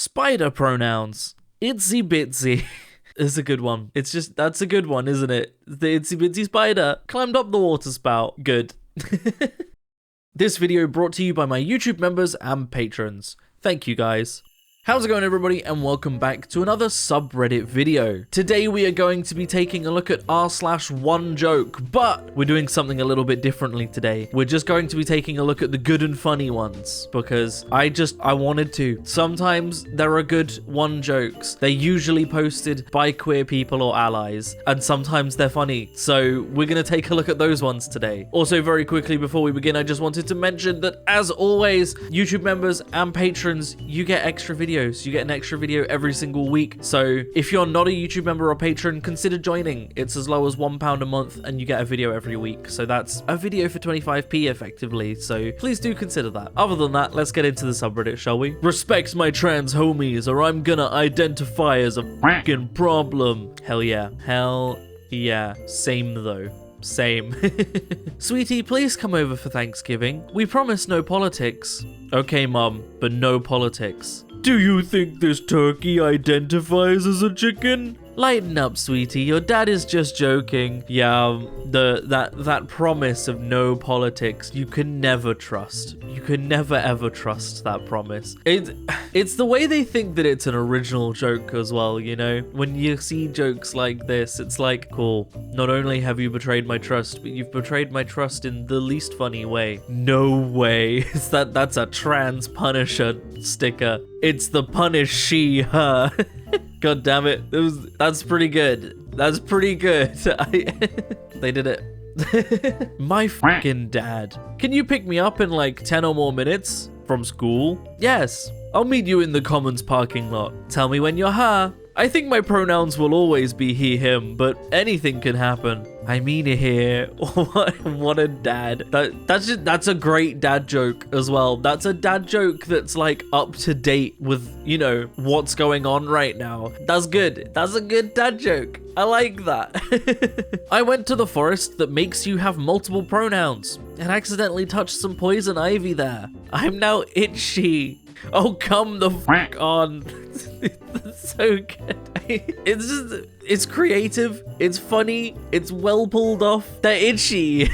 Spider pronouns. Itsy bitsy. It's a good one. That's a good one, isn't it? The itsy bitsy spider climbed up the water spout. Good. This video brought to you by my YouTube members and patrons. Thank you guys. How's it going, everybody, and welcome back to another subreddit video. Today we are going to be taking a look at r/onejoke, but we're doing something a little bit differently today. We're just going to be taking a look at the good and funny ones because I wanted to. Sometimes there are good one jokes. They're usually posted by queer people or allies, and sometimes they're funny. So we're going to take a look at those ones today. Also, very quickly before we begin, I just wanted to mention that, as always, YouTube members and patrons, you get extra videos. You get an extra video every single week. So if you're not a YouTube member or patron, consider joining. It's as low as £1 a month and you get a video every week. So that's a video for 25p effectively. So please do consider that. Other than that, let's get into the subreddit, shall we? Respect my trans homies or I'm gonna identify as a fucking problem. Hell yeah. Hell yeah. Same though. Same. Sweetie, please come over for Thanksgiving. We promise no politics. Okay, Mum, but no politics. Do you think this turkey identifies as a chicken? Lighten up, sweetie. Your dad is just joking. Yeah, that promise of no politics, you can never trust. You can never ever trust that promise. It's the way they think that it's an original joke as well, you know? When you see jokes like this, it's like, cool. Not only have you betrayed my trust, but you've betrayed my trust in the least funny way. No way. That's a trans Punisher sticker. It's the punish she, her. God damn it. That's pretty good. That's pretty good. They did it. My fucking dad. Can you pick me up in like 10 or more minutes from school? Yes. I'll meet you in the Commons parking lot. Tell me when you're her. I think my pronouns will always be he, him, but anything can happen. I mean here. What a dad. That's a great dad joke as well. That's a dad joke that's like up to date with, you know, what's going on right now. That's good. That's a good dad joke. I like that. I went to the forest that makes you have multiple pronouns and accidentally touched some poison ivy there. I'm now itchy. Oh, come the fuck on. That's so good. It's creative, it's funny, it's well pulled off. They're itchy.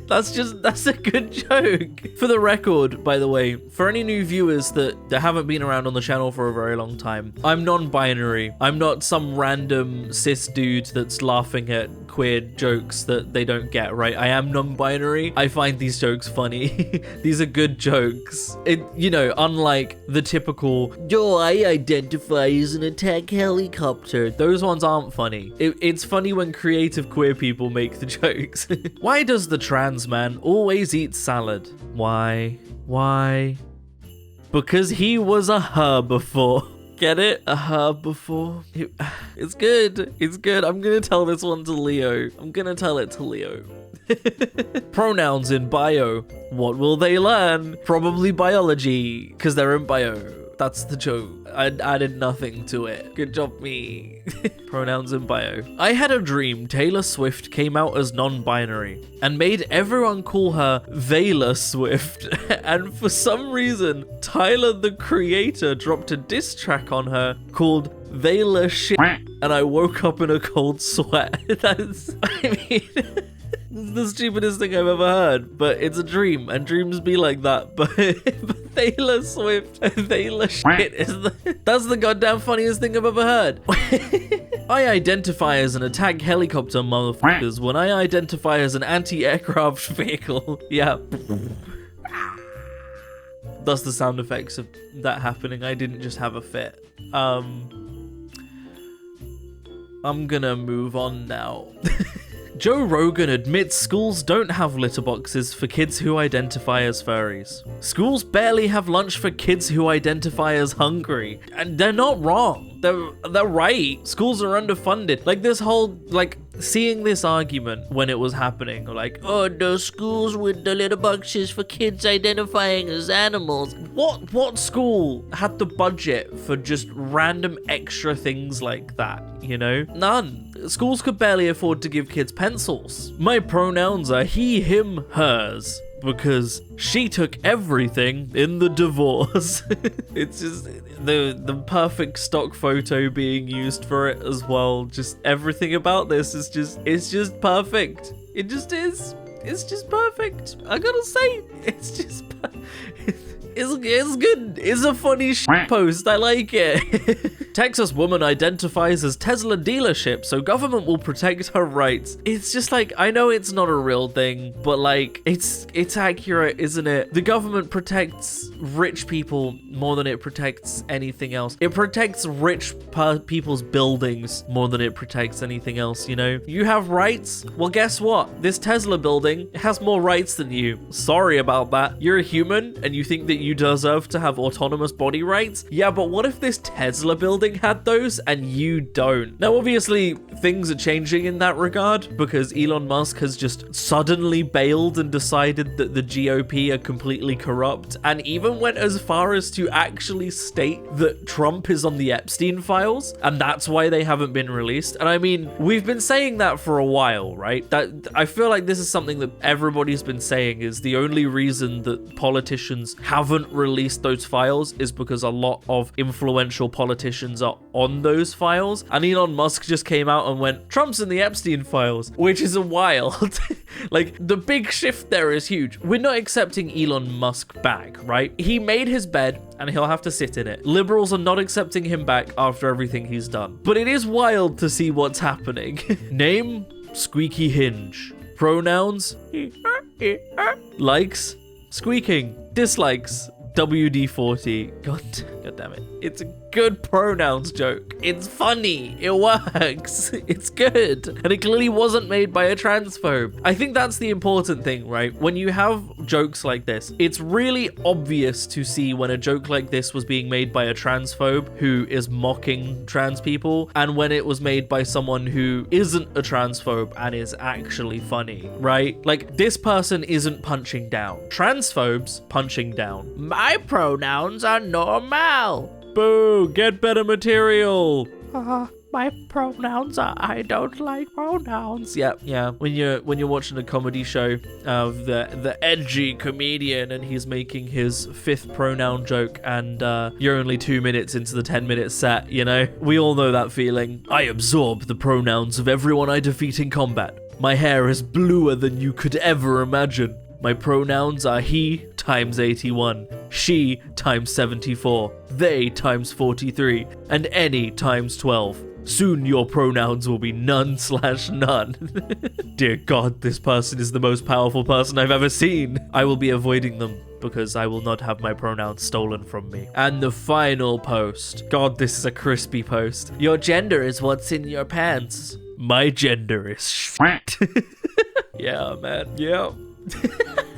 That's a good joke. For the record, by the way, for any new viewers that haven't been around on the channel for a very long time, I'm non-binary. I'm not some random cis dude that's laughing at queer jokes that they don't get, right? I am non-binary. I find these jokes funny. These are good jokes. You know, unlike the typical, yo, I identify as an attack helicopter. Those ones aren't funny. It's funny when creative queer people make the jokes. Why does the trans man always eat salad? Why? Because he was a her before. Get it? A her before? It's good. It's good. I'm gonna tell this one to Leo. I'm gonna tell it to Leo. Pronouns in bio. What will they learn? Probably biology, because they're in bio. That's the joke. I added nothing to it. Good job, me. Pronouns in bio. I had a dream Taylor Swift came out as non-binary and made everyone call her Taylor Swift. And for some reason, Tyler, the creator, dropped a diss track on her called Taylor shit, and I woke up in a cold sweat. This is the stupidest thing I've ever heard, but it's a dream, and dreams be like that. But Taylor Swift and Taylor shit that's the goddamn funniest thing I've ever heard. I identify as an attack helicopter, motherfuckers, when I identify as an anti-aircraft vehicle. Yeah. That's the sound effects of that happening. I didn't just have a fit. I'm gonna move on now. Joe Rogan admits schools don't have litter boxes for kids who identify as furries. Schools barely have lunch for kids who identify as hungry. And they're not wrong. They're right. Schools are underfunded. Like this whole, like, seeing this argument when it was happening, like, oh, no schools with the litter boxes for kids identifying as animals. What school had the budget for just random extra things like that, you know? None. Schools could barely afford to give kids pencils. My pronouns are he, him, hers. because she took everything in the divorce. It's just the perfect stock photo being used for it as well. Just everything about this is just, it's just perfect. It just is. It's just perfect. I gotta say, it's just it's good. It's a funny post. I like it. Texas woman identifies as Tesla dealership, so government will protect her rights. It's just like, I know it's not a real thing, but like, it's accurate, isn't it? The government protects rich people more than it protects anything else. It protects rich people's buildings more than it protects anything else, you know? You have rights? Well, guess what? This Tesla building has more rights than you. Sorry about that. You're a human and you think that you deserve to have autonomous body rights? Yeah, but what if this Tesla building had those and you don't? Now, obviously, things are changing in that regard because Elon Musk has just suddenly bailed and decided that the GOP are completely corrupt, and even went as far as to actually state that Trump is on the Epstein files, and that's why they haven't been released. And I mean, we've been saying that for a while, right? That I feel like this is something that everybody's been saying is the only reason that politicians haven't released those files is because a lot of influential politicians are on those files. And Elon Musk just came out and went, Trump's in the Epstein files, which is a wild. Like, the big shift there is huge. We're not accepting Elon Musk back, right? He made his bed and he'll have to sit in it. Liberals are not accepting him back after everything he's done. But it is wild to see what's happening. Name, squeaky hinge. Pronouns, likes, squeaking. Dislikes, WD-40. God damn it. It's a good pronouns joke. It's funny. It works. It's good. And it clearly wasn't made by a transphobe. I think that's the important thing, right? When you have jokes like this, it's really obvious to see when a joke like this was being made by a transphobe who is mocking trans people, and when it was made by someone who isn't a transphobe and is actually funny, right? Like, this person isn't punching down. Transphobes punching down. My pronouns are normal. Boo, get better material. My pronouns are, I don't like pronouns. Yeah. When you're watching a comedy show of the edgy comedian and he's making his 5th pronoun joke and you're only 2 minutes into the 10-minute set, you know? We all know that feeling. I absorb the pronouns of everyone I defeat in combat. My hair is bluer than you could ever imagine. My pronouns are he times 81, she times 74, they times 43, and any times 12. Soon your pronouns will be none/none. Dear God, this person is the most powerful person I've ever seen. I will be avoiding them because I will not have my pronouns stolen from me. And the final post. God, this is a crispy post. Your gender is what's in your pants. My gender is shit. Yeah, man. Yeah.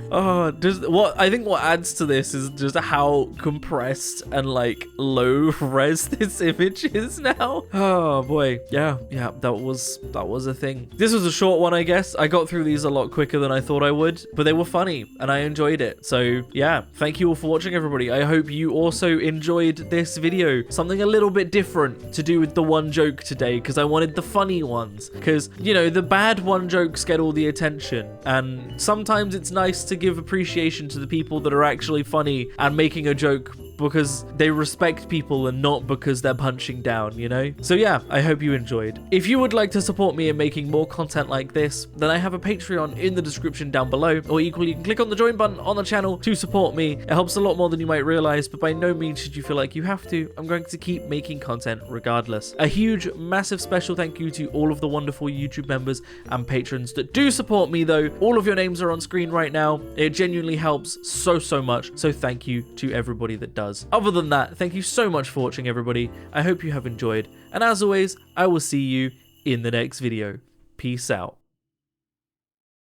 I think what adds to this is just how compressed and like low res this image is now. Oh boy, yeah, that was a thing. This was a short one, I guess. I got through these a lot quicker than I thought I would, but they were funny and I enjoyed it. So yeah, thank you all for watching, everybody. I hope you also enjoyed this video. Something a little bit different to do with the one joke today, because I wanted the funny ones, because you know, the bad one jokes get all the attention, and sometimes it's nice to give appreciation to the people that are actually funny and making a joke because they respect people and not because they're punching down, you know? So yeah, I hope you enjoyed. If you would like to support me in making more content like this, then I have a Patreon in the description down below, or equally you can click on the join button on the channel to support me. It helps a lot more than you might realize, but by no means should you feel like you have to. I'm going to keep making content regardless. A huge, massive special thank you to all of the wonderful YouTube members and patrons that do support me though. All of your names are on screen right now. It genuinely helps so much, so thank you to everybody that does. Other than that, thank you so much for watching, everybody. I hope you have enjoyed, and as always, I will see you in the next video. Peace out.